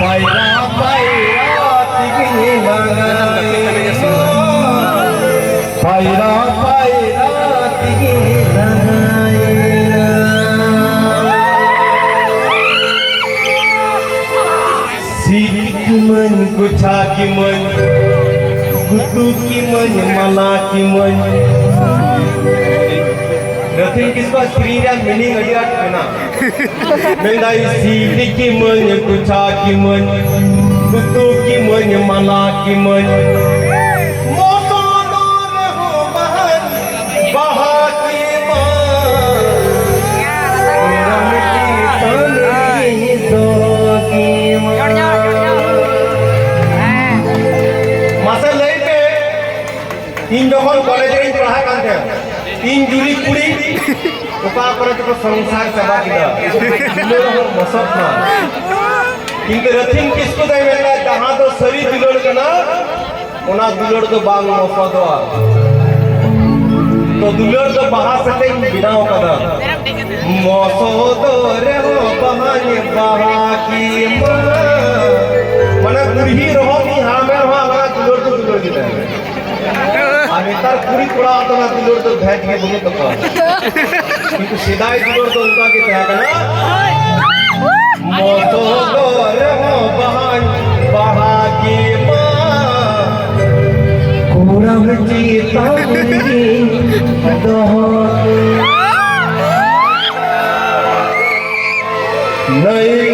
Paira paira tinggi nangai, paira paira tinggi nangai. Sidik man kucha kiman, kutu kiman mala kiman. Nothing किसका screen या meaning अडियाट करना मेंदाई सीधी की मन कुचा की मन कुतु की मन माला की मन मोसो नूर हो बहन बहा की मन रम की तन की दो की मन मासे लेके तीन जगह कॉलेज में पढ़ा करते हैं तीन जुली कुड़ी उका पर तो संसार सभा किदा दुलोड़ मसब ना किंतु रथिंग किसको दे मेला जहां तो सरी दुलोड़ कना ओना दुलोड़ तो बांग मसदवा तो दुलोड़ तो बहा सके बिनाव कदा मसदो रे हो बहाने बहा की मन गुरही रहो की हामे रहो हमारा दुलोड़ तो दुलोड़ की आगे तार पूरी कुड़ा तो ना दुलोड़ तो भेज के बोले तो किंतु सिदाई दुलोड़ तो उनका के क्या करना मोतो रे हो बहान बहा की माँ कुड़ा बची तांगी दो नहीं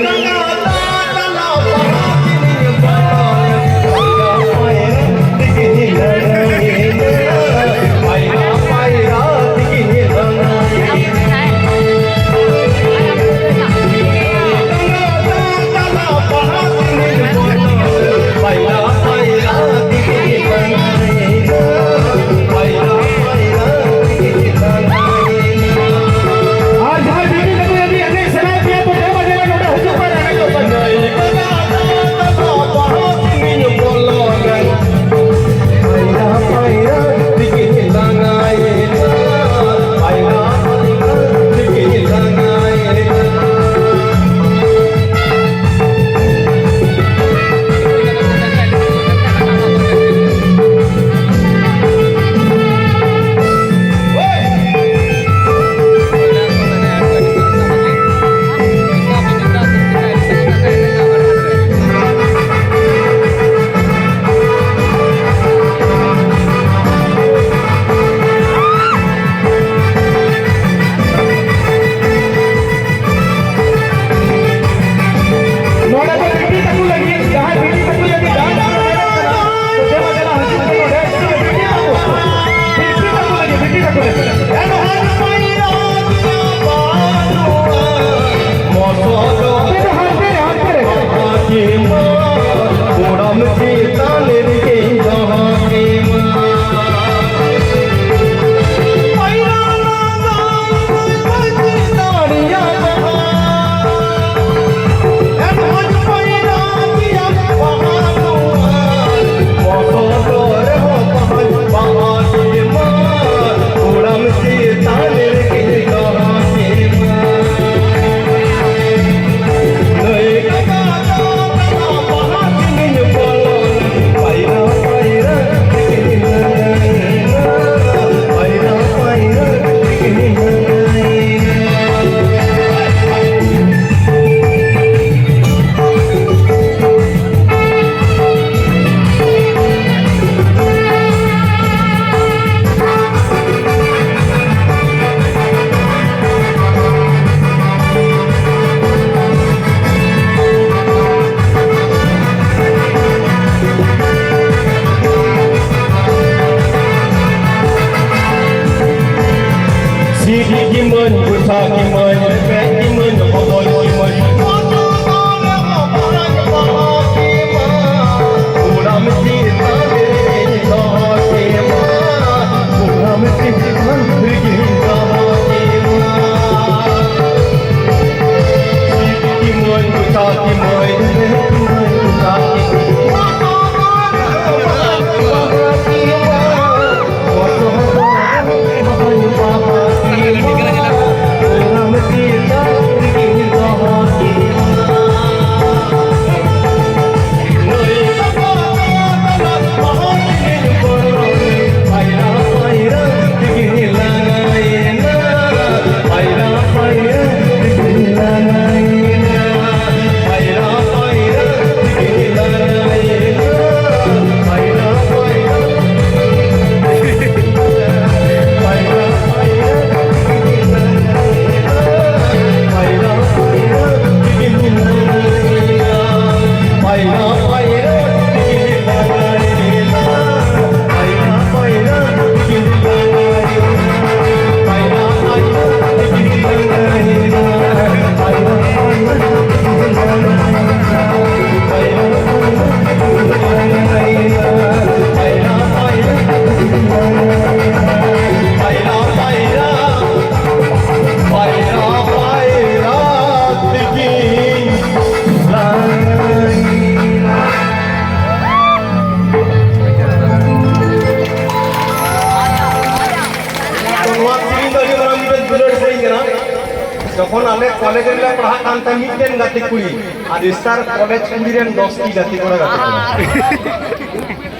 कॉलेज रे पढ़ा कान ता मिटेन गाते कुड़ी और स्टार कॉलेज कुड़ीरेन 10 की गाते कोड़ा गाते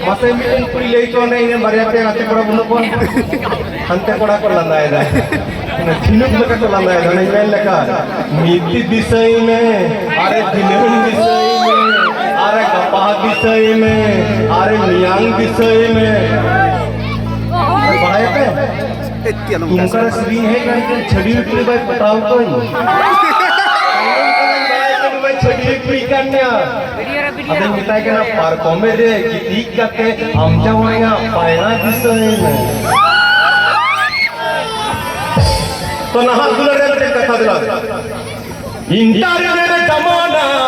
मासे मिटेन कुड़ी ले तो नहीं ने बारे पे गाते कोड़ा बुनो को हंते कोड़ा को लंदाय दा झिनुक लगा तो लंदाय दा नहीं मेल लगा नीति विषय में अरे दिलन विषय में अरे गपा विषय में अरे नियांग विषय में पढ़ाए पे तुमका श्री है ना छड़ी उतरी भाई बताओ तो भाई छड़ी उतरी करना अबे मिताई के ना पार कॉमे रे कि ठीक करते हम जाओया पायना दिसय में तो ना दुलरे कथा दिला इंटर रे जमाना